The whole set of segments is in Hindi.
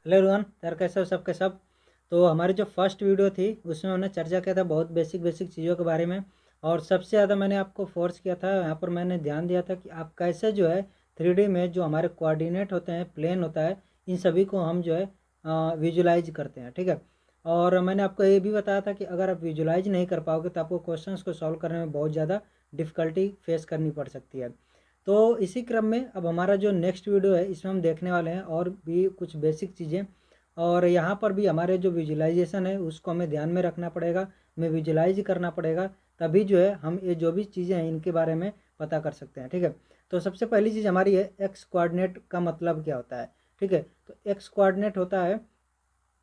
हेलो एवरीवन, यार कैसे हो सबके सब। तो हमारी जो फर्स्ट वीडियो थी उसमें हमने चर्चा किया था बहुत बेसिक बेसिक चीज़ों के बारे में। और सबसे ज़्यादा मैंने आपको फोर्स किया था, यहाँ पर मैंने ध्यान दिया था कि आप कैसे जो है 3D में जो हमारे कोऑर्डिनेट होते हैं, प्लेन होता है, इन सभी को हम जो है विजुलाइज करते हैं। ठीक है। और मैंने आपको ये भी बताया था कि अगर आप विजुलाइज नहीं कर पाओगे तो आपको क्वेश्चंस को सॉल्व करने में बहुत ज़्यादा डिफ़िकल्टी फेस करनी पड़ सकती है। तो इसी क्रम में अब हमारा जो नेक्स्ट वीडियो है इसमें हम देखने वाले हैं और भी कुछ बेसिक चीज़ें। और यहाँ पर भी हमारे जो विजुलाइजेशन है उसको हमें ध्यान में रखना पड़ेगा, हमें विजुलाइज करना पड़ेगा, तभी जो है हम ये जो भी चीज़ें हैं इनके बारे में पता कर सकते हैं। ठीक है। तो सबसे पहली चीज़ हमारी है एक्स कोऑर्डिनेट का मतलब क्या होता है। ठीक है। तो एक्स कोऑर्डिनेट होता है,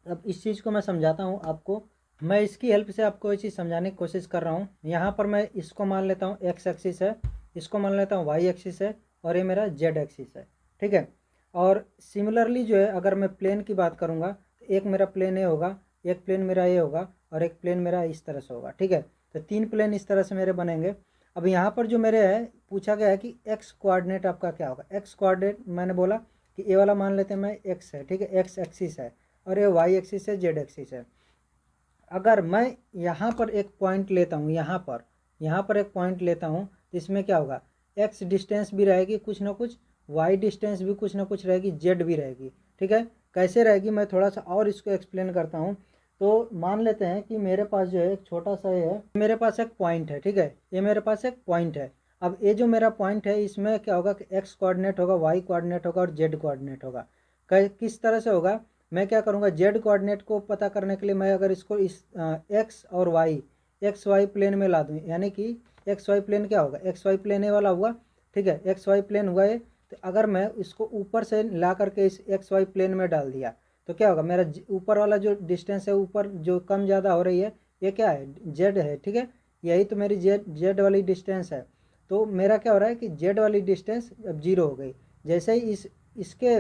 अब इस चीज़ को मैं समझाता हूँ आपको। मैं इसकी हेल्प से आपको ये चीज़ समझाने की कोशिश कर रहा हूँ। यहाँ पर मैं इसको मान लेता हूँ एक्स एक्सिस है, इसको मान लेता हूँ वाई एक्सिस है, और ये मेरा जेड एक्सिस है। ठीक है। और सिमिलरली जो है अगर मैं प्लेन की बात करूँगा तो एक मेरा प्लेन ए होगा, एक प्लेन मेरा ए होगा, और एक प्लेन मेरा इस तरह से होगा। ठीक है। तो तीन प्लेन इस तरह से मेरे बनेंगे। अब यहाँ पर जो मेरे है पूछा गया है कि एक्स कोऑर्डिनेट आपका क्या होगा। एक्स कोऑर्डिनेट मैंने बोला कि ए वाला मान लेते हैं मैं एक्स है। ठीक है, एक्स एक्सिस है, और ये वाई एक्सिस है, जेड एक्सिस है। अगर मैं यहाँ पर एक पॉइंट लेता हूँ, यहाँ पर एक पॉइंट लेता हूँ, तो इसमें क्या होगा, एक्स डिस्टेंस भी रहेगी कुछ ना कुछ, वाई डिस्टेंस भी कुछ ना कुछ रहेगी, जेड भी रहेगी। ठीक है। कैसे रहेगी मैं थोड़ा सा और इसको एक्सप्लेन करता हूँ। तो मान लेते हैं कि मेरे पास जो है एक छोटा सा ये है, मेरे पास एक पॉइंट है। ठीक है, ये मेरे पास एक पॉइंट है। अब ये जो मेरा पॉइंट है इसमें क्या होगा कि एक्स कोऑर्डिनेट होगा, वाई कोऑर्डिनेट होगा, और जेड कोऑर्डिनेट होगा। किस तरह से होगा, मैं क्या करूँगा, जेड कोऑर्डिनेट को पता करने के लिए मैं अगर इसको इस एक्स और वाई, एक्स वाई प्लेन में ला दूँ, यानी कि एक्स वाई प्लेन क्या होगा, एक्स वाई प्लेन ए वाला हुआ। ठीक है, एक्स वाई प्लेन हुआ ये। तो अगर मैं इसको ऊपर से ला करके इस एक्स वाई प्लेन में डाल दिया तो क्या होगा, मेरा ऊपर वाला जो डिस्टेंस है, ऊपर जो कम ज़्यादा हो रही है, ये क्या है, जेड है। ठीक है, यही तो मेरी जेड जेड वाली डिस्टेंस है। तो मेरा क्या हो रहा है कि जेड वाली डिस्टेंस अब जीरो हो गई। जैसे ही इसके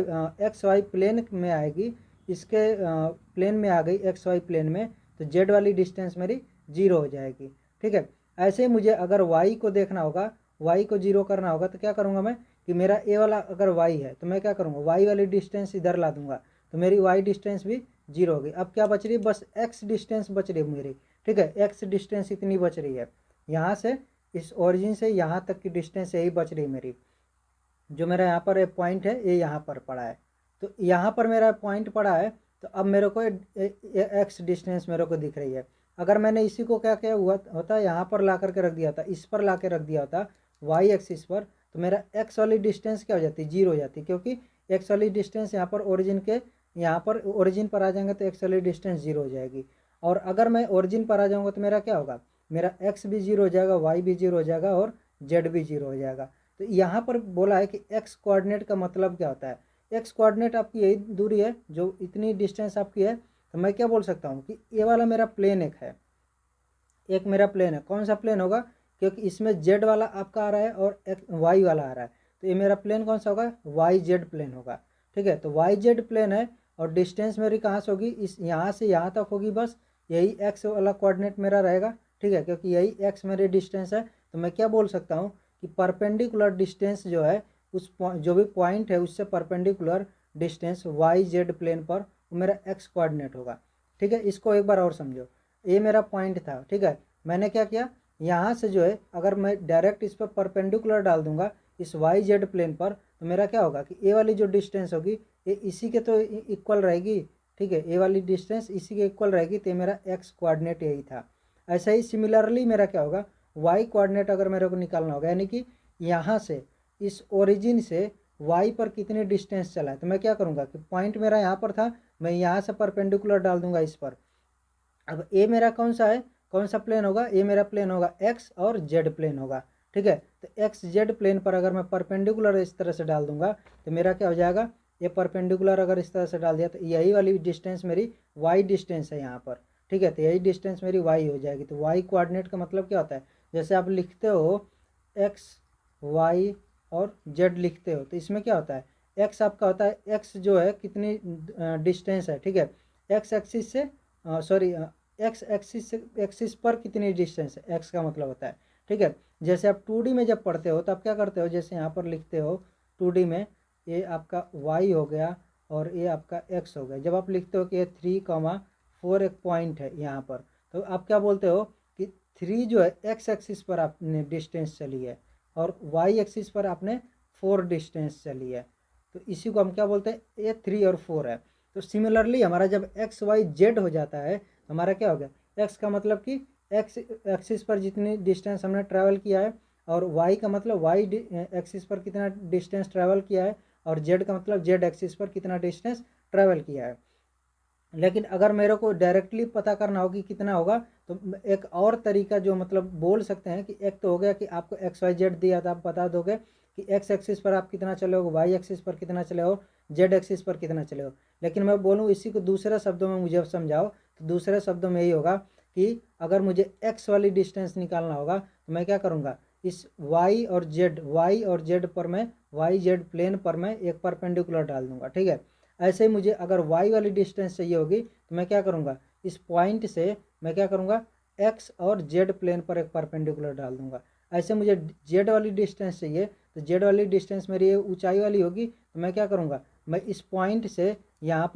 एक्स वाई प्लेन में आएगी, इसके प्लेन में आ गई एक्स वाई प्लेन में, तो जेड वाली डिस्टेंस मेरी जीरो हो जाएगी। ठीक है। ऐसे ही मुझे अगर वाई को देखना होगा, वाई को जीरो करना होगा, तो क्या करूँगा मैं कि मेरा ए वाला अगर वाई है तो मैं क्या करूँगा, वाई वाली डिस्टेंस इधर ला दूंगा, तो मेरी वाई डिस्टेंस भी जीरो हो गई। अब क्या बच रही है, बस एक्स डिस्टेंस बच रही है मेरी। ठीक है, एक्स डिस्टेंस इतनी बच रही है, यहाँ से इस ओरिजिन से यहाँ तक की डिस्टेंस यही बच रही है मेरी। जो मेरा यहाँ पर एक पॉइंट है ये यहाँ पर पड़ा है, तो यहाँ पर मेरा पॉइंट पड़ा है। तो अब मेरे को एक्स डिस्टेंस मेरे को दिख रही है। अगर मैंने इसी को क्या क्या हुआ होता यहाँ पर ला करके रख दिया होता, इस पर ला के रख दिया होता वाई एक्सिस पर, तो मेरा एक्स वाली डिस्टेंस क्या हो जाती, जीरो हो जाती, क्योंकि एक्स वाली डिस्टेंस यहाँ पर ओरिजिन के, यहाँ पर ओरिजिन पर आ जाएंगे तो एक्स वाली डिस्टेंस जीरो हो जाएगी। और अगर मैं ओरिजिन पर आ जाऊँगा तो मेरा क्या होगा, मेरा एक्स भी जीरो हो जाएगा, वाई भी जीरो हो जाएगा, और जेड भी जीरो हो जाएगा। तो यहाँ पर बोला है कि एक्स कोऑर्डिनेट का मतलब क्या होता है। एक्स कोऑर्डिनेट आपकी यही दूरी है, जो इतनी डिस्टेंस आपकी है। तो मैं क्या बोल सकता हूँ कि ये वाला मेरा प्लेन एक है, एक मेरा प्लेन है। कौन सा प्लेन होगा, क्योंकि इसमें जेड वाला आपका आ रहा है और एक वाई वाला आ रहा है, तो ये मेरा प्लेन कौन सा होगा, वाई जेड प्लेन होगा। ठीक है, तो वाई जेड प्लेन है, और डिस्टेंस मेरी कहाँ से होगी, इस यहाँ से यहाँ तक होगी, बस यही एक्स वाला कोऑर्डिनेट मेरा रहेगा। ठीक है, क्योंकि यही एक्स मेरी डिस्टेंस है। तो मैं क्या बोल सकता हूँ कि परपेंडिकुलर डिस्टेंस जो है, उस जो भी पॉइंट है उससे perpendicular distance Y Z plane पर वो मेरा एक्स कोऑर्डिनेट होगा। ठीक है, इसको एक बार और समझो। ये मेरा पॉइंट था। ठीक है, मैंने क्या किया, यहाँ से जो है अगर मैं डायरेक्ट इस पर परपेंडिकुलर डाल दूंगा इस वाई जेड प्लेन पर, तो मेरा क्या होगा कि ए वाली जो डिस्टेंस होगी ये इसी के तो इक्वल रहेगी। ठीक है, ए वाली डिस्टेंस इसी के इक्वल रहेगी, तो मेरा एक्स कोऑर्डिनेट यही था। ऐसा ही सिमिलरली मेरा क्या होगा, वाई कोऑर्डिनेट अगर मेरे को निकालना होगा, यानी कि यहाँ से इस ओरिजिन से वाई पर कितनी डिस्टेंस चला है, तो मैं क्या करूँगा कि पॉइंट मेरा यहाँ पर था, मैं यहाँ से परपेंडिकुलर डाल दूंगा इस पर। अब ए मेरा कौन सा है, कौन सा प्लेन होगा, ए मेरा प्लेन होगा एक्स और जेड प्लेन होगा। ठीक है, तो एक्स जेड प्लेन पर अगर मैं परपेंडिकुलर इस तरह से डाल दूंगा तो मेरा क्या हो जाएगा, ये परपेंडिकुलर अगर इस तरह से डाल दिया तो यही वाली डिस्टेंस मेरी वाई डिस्टेंस है यहाँ पर। ठीक है, तो यही डिस्टेंस मेरी वाई हो जाएगी। तो वाई कोऑर्डिनेट का मतलब क्या होता है, जैसे आप लिखते हो एक्स वाई और जेड लिखते हो, तो इसमें क्या होता है, एक्स आपका होता है, एक्स जो है कितनी डिस्टेंस है। ठीक है, एक्स एक्सिस से सॉरी एक्स एक्सिस से एक्सिस पर कितनी डिस्टेंस है, एक्स का मतलब होता है। ठीक है, जैसे आप 2D में जब पढ़ते हो तो आप क्या करते हो, जैसे यहाँ पर लिखते हो 2D में, ये आपका y हो गया और ये आपका x हो गया। जब आप लिखते हो कि ये 3,4 एक पॉइंट है यहाँ पर, तो आप क्या बोलते हो कि 3 जो है x एक्सिस पर आपने डिस्टेंस चली है और y एक्सिस पर आपने 4 डिस्टेंस चली है, तो इसी को हम क्या बोलते हैं, ये 3 और 4 है। तो सिमिलरली हमारा जब एक्स वाई जेड हो जाता है, हमारा क्या हो गया, एक्स का मतलब कि एक्स एक्सिस पर जितनी डिस्टेंस हमने ट्रैवल किया है, और वाई का मतलब वाई एक्सिस पर कितना डिस्टेंस ट्रैवल किया है, और जेड का मतलब जेड एक्सिस पर कितना डिस्टेंस ट्रैवल किया है। लेकिन अगर मेरे को डायरेक्टली पता करना हो कि कितना होगा, तो एक और तरीका जो मतलब बोल सकते हैं कि एक तो हो गया कि आपको एक्स वाई जेड दिया था, आप बता दोगे कि एक्स एक्सिस पर आप कितना चले हो, वाई एक्सिस पर कितना चले हो, जेड एक्सिस पर कितना चले हो। लेकिन मैं बोलूँ इसी को दूसरे शब्दों में मुझे समझाओ, तो दूसरे शब्दों में यही होगा कि अगर मुझे एक्स वाली डिस्टेंस निकालना होगा तो मैं क्या करूँगा, इस वाई और जेड पर मैं वाई जेड प्लेन पर मैं एक परपेंडिकुलर डाल दूंगा, ठीक है। ऐसे ही मुझे अगर y वाली डिस्टेंस चाहिए होगी तो मैं क्या करूँगा, इस पॉइंट से मैं क्या करूँगा, x और z प्लेन पर एक परपेंडिकुलर डाल दूंगा। ऐसे मुझे z वाली डिस्टेंस चाहिए, तो z वाली डिस्टेंस मेरी ये ऊंचाई वाली होगी, तो मैं क्या करूँगा, मैं इस पॉइंट से यहाँ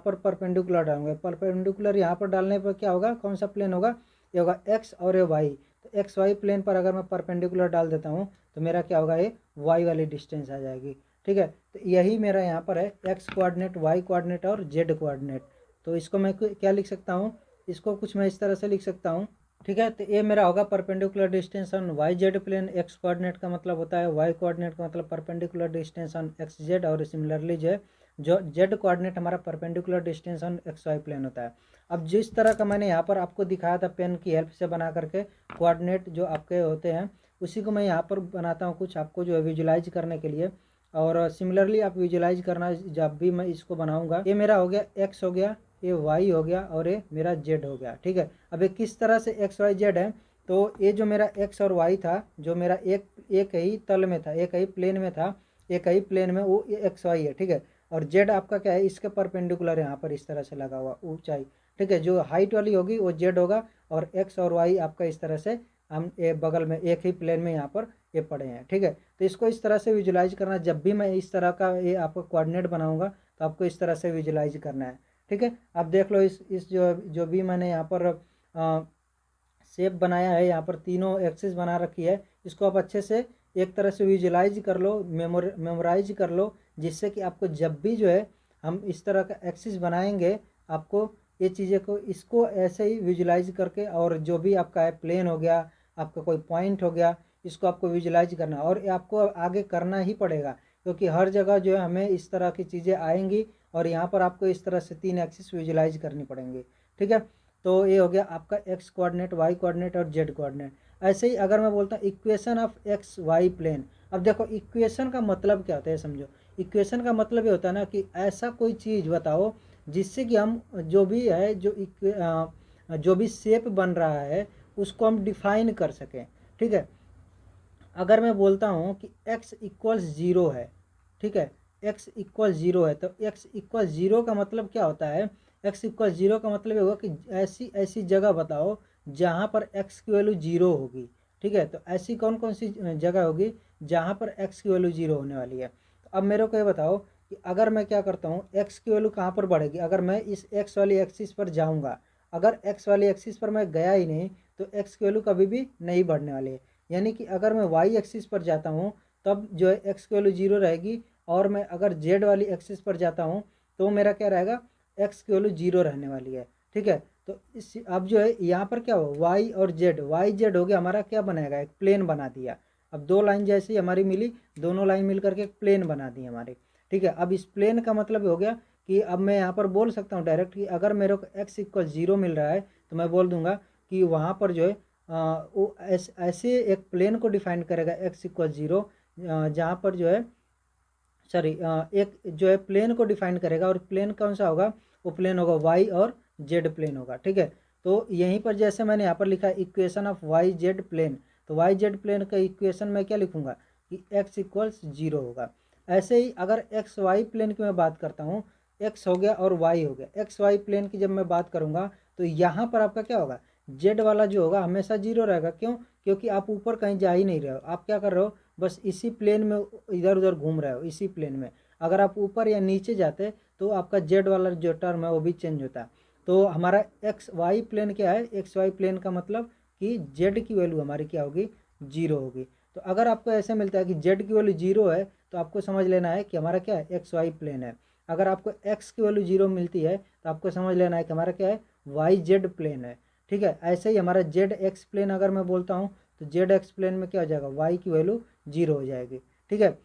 पर परपेंडिकुलर डालूंगा। परपेंडिकुलर यहाँ पर डालने पर क्या होगा, कौन सा प्लेन होगा, ये होगा x और ये y। तो एक्स वाई प्लेन पर अगर मैं परपेंडिकुलर डाल देता हूँ तो मेरा क्या होगा, ये y वाली डिस्टेंस आ जाएगी, ठीक है। तो यही मेरा यहाँ पर है एक्स कोऑर्डिनेट, वाई कोऑर्डिनेट और जेड कोऑर्डिनेट। तो इसको मैं क्या लिख सकता हूँ, इसको कुछ मैं इस तरह से लिख सकता हूँ, ठीक है। तो ये मेरा होगा perpendicular distance on Y Z plane. X coordinate का मतलब होता है, वाई कोऑर्डिनेट का मतलब perpendicular distance on X Z, और सिमिलरली जो जेड कोऑर्डिनेट हमारा perpendicular distance on X Y plane होता है। अब जिस तरह का मैंने यहाँ पर आपको दिखाया था पेन की हेल्प से बना करके कोऑर्डिनेट जो आपके होते हैं, उसी को मैं यहाँ पर बनाता हूँ कुछ आपको जो है विजुलाइज करने के लिए। और सिमिलरली आप विजुलाइज करना, जब भी मैं इसको बनाऊंगा, ये मेरा हो गया एक्स हो गया, ये वाई हो गया और ये मेरा जेड हो गया, ठीक है। अब ये किस तरह से एक्स वाई जेड है, तो ये जो मेरा एक्स और वाई था, जो मेरा एक ही तल में था, एक ही प्लेन में था, एक ही प्लेन में, वो एक्स वाई है, ठीक है। और जेड आपका क्या है, इसके परपेंडिकुलर यहाँ पर इस तरह से लगा हुआ ऊंचाई, ठीक है। जो हाइट वाली होगी वो जेड होगा, और एक्स और वाई आपका इस तरह से हम बगल में एक ही प्लेन में यहाँ पर ये पड़े हैं, ठीक है। तो इसको इस तरह से विजुलाइज करना, जब भी मैं इस तरह का ये आपको कोऑर्डिनेट बनाऊंगा तो आपको इस तरह से विजुलाइज करना है, ठीक है। आप देख लो इस जो भी मैंने यहाँ पर शेप बनाया है, यहाँ पर तीनों एक्सिस बना रखी है, इसको आप अच्छे से एक तरह से विजुलाइज कर लो, मेमोराइज कर लो, जिससे कि आपको जब भी जो है हम इस तरह का एक्सिस बनाएंगे, आपको ये चीज़ें को इसको ऐसे ही विजुलाइज करके, और जो भी आपका है प्लेन हो गया, आपका कोई पॉइंट हो गया, इसको आपको विजुलाइज करना, और आपको आगे करना ही पड़ेगा, क्योंकि हर जगह जो है हमें इस तरह की चीज़ें आएंगी, और यहाँ पर आपको इस तरह से 3 एक्सिस विजुलाइज करनी पड़ेंगी, ठीक है। तो ये हो गया आपका एक्स कोऑर्डिनेट, वाई कोऑर्डिनेट और जेड कोऑर्डिनेट। ऐसे ही अगर मैं बोलता हूँ equation of X Y plane, अब देखो इक्वेशन का मतलब क्या होता है, समझो। इक्वेशन का मतलब ये होता है ना कि ऐसा कोई चीज़ बताओ जिससे कि हम जो भी है जो भी शेप बन रहा है उसको हम डिफाइन कर सकें, ठीक है। अगर मैं बोलता हूँ कि x इक्वल्स ज़ीरो है, ठीक है, x इक्वल ज़ीरो है, तो x इक्वल ज़ीरो का मतलब क्या होता है, x इक्वल ज़ीरो का मतलब ये होगा कि ऐसी ऐसी जगह बताओ जहाँ पर x की वैल्यू ज़ीरो होगी, ठीक है। तो ऐसी कौन कौन सी जगह होगी जहाँ पर x की वैल्यू ज़ीरो होने वाली है। तो अब मेरे को ये बताओ कि अगर मैं क्या करता हूँ, x की वैल्यू कहाँ पर बढ़ेगी, अगर मैं इस x वाली एक्सिस पर जाऊँगा, अगर x वाली एक्सिस पर मैं गया ही नहीं तो x की वैल्यू कभी भी नहीं बढ़ने वाली है। यानी कि अगर मैं वाई एक्सिस पर जाता हूँ तब जो है एक्स की वैल्यू जीरो रहेगी, और मैं अगर जेड वाली एक्सिस पर जाता हूँ तो मेरा क्या रहेगा, एक्स की वैल्यू जीरो रहने वाली है, ठीक है। तो इस अब जो है यहाँ पर क्या हो, वाई और जेड, वाई जेड हो गया हमारा, क्या बनाएगा, एक प्लेन बना दिया। अब दो लाइन जैसी हमारी मिली, दोनों लाइन मिल करके एक प्लेन बना दी हमारी, ठीक है। अब इस प्लेन का मतलब हो गया कि अब मैं यहाँ पर बोल सकता हूँ डायरेक्ट कि अगर मेरे को एक्स इक्वल ज़ीरो मिल रहा है तो मैं बोल दूंगा कि वहाँ पर जो है वो ऐसे एक प्लेन को डिफाइन करेगा एक्स इक्वल ज़ीरो, जहाँ पर जो है सॉरी एक जो है प्लेन को डिफाइन करेगा, और प्लेन कौन सा होगा, वो प्लेन होगा वाई और जेड प्लेन होगा, ठीक है। तो यहीं पर जैसे मैंने यहाँ पर लिखा है equation of Y Z plane, तो वाई जेड प्लेन का इक्वेशन मैं क्या लिखूंगा कि एक्स इक्वल्स जीरो होगा। ऐसे ही अगर एक्स वाई प्लेन की मैं बात करता हूँ, एक्स हो गया और वाई हो गया, एक्स वाई प्लेन की जब मैं बात करूँगा तो यहाँ पर आपका क्या होगा, जेड वाला जो होगा हमेशा जीरो रहेगा, क्यों, क्योंकि आप ऊपर कहीं जा ही नहीं रहे हो, आप क्या कर रहे हो, बस इसी प्लेन में इधर उधर घूम रहे हो, इसी प्लेन में। अगर आप ऊपर या नीचे जाते तो आपका जेड वाला जो टर्म है वो भी चेंज होता है। तो हमारा एक्स वाई प्लेन क्या है, एक्स वाई प्लेन का मतलब कि जेड की वैल्यू हमारी क्या होगी, जीरो होगी। तो अगर आपको ऐसे मिलता है कि जेड की वैल्यू जीरो है तो आपको समझ लेना है कि हमारा क्या है, एक्स वाई प्लेन है। अगर आपको एक्स की वैल्यू जीरो मिलती है तो आपको समझ लेना है कि हमारा क्या है, वाई जेड प्लेन है। ठीक है, ऐसे ही हमारा जेड एक्स प्लेन अगर मैं बोलता हूँ तो जेड एक्स प्लेन में क्या हो जाएगा, वाई की वैल्यू जीरो हो जाएगी। ठीक है,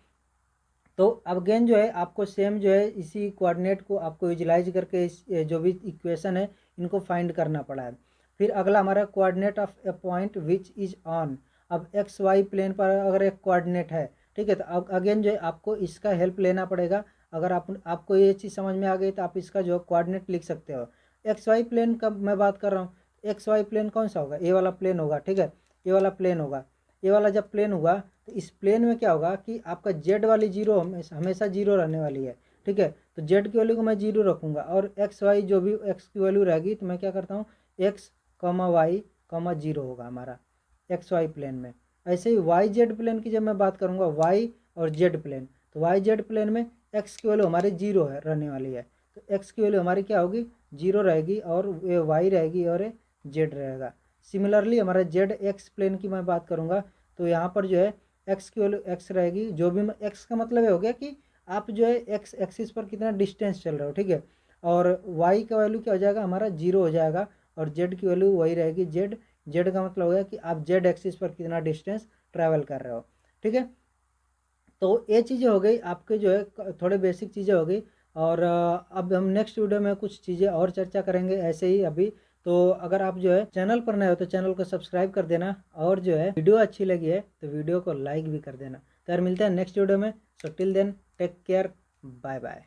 तो अब अगेन जो है आपको सेम जो है इसी कोऑर्डिनेट को आपको विजुलाइज करके इस जो भी इक्वेशन है इनको फाइंड करना पड़ा है। फिर अगला हमारा coordinate of A point which is on. अब एक्स वाई प्लेन पर अगर एक कोऑर्डिनेट है, ठीक है, तो अब अगेन जो है आपको इसका हेल्प लेना पड़ेगा। अगर आपको ये चीज़ समझ में आ गई तो आप इसका जो कोऑर्डिनेट लिख सकते हो। एक्स वाई प्लेन का मैं बात कर रहा हूँ, एक्स वाई प्लेन कौन सा होगा, ए वाला प्लेन होगा। ठीक है, ये वाला प्लेन होगा। ये वाला जब प्लेन हुआ तो इस प्लेन में क्या होगा कि आपका जेड वाली जीरो हमेशा जीरो रहने वाली है। ठीक है, तो जेड की वैल्यू को मैं जीरो रखूंगा और एक्स वाई जो भी एक्स की वैल्यू रहेगी तो मैं क्या करता हूँ, X comma Y comma zero होगा हमारा एक्स वाई प्लेन में। ऐसे ही वाई जेड प्लेन की जब मैं बात करूँगा, वाई और जेड प्लेन, तो वाई जेड प्लेन में एक्स की वैल्यू हमारी जीरो है रहने वाली है। तो एक्स की वैल्यू हमारी क्या होगी, जीरो रहेगी और ये वाई रहेगी और ये जेड रहेगा। सिमिलरली हमारा जेड एक्स प्लेन की मैं बात करूँगा तो यहाँ पर जो है एक्स की वैल्यू एक्स रहेगी। जो भी एक्स का मतलब ये हो गया कि आप जो है एक्स एक्सिस पर कितना डिस्टेंस चल रहे हो। ठीक है, और वाई का वैल्यू क्या हो जाएगा, हमारा जीरो हो जाएगा और जेड की वैल्यू वही रहेगी जेड। जेड का मतलब हो गया कि आप जेड एक्सिस पर कितना डिस्टेंस ट्रैवल कर रहे हो। ठीक है, तो ये चीज़ें हो गई आपके जो है थोड़े बेसिक चीज़ें हो गई। और अब हम नेक्स्ट वीडियो में कुछ चीज़ें और चर्चा करेंगे ऐसे ही अभी। तो अगर आप जो है चैनल पर नए हो तो चैनल को सब्सक्राइब कर देना और जो है वीडियो अच्छी लगी है तो वीडियो को लाइक भी कर देना। तो यार मिलते हैं नेक्स्ट वीडियो में। So till then take care, bye bye.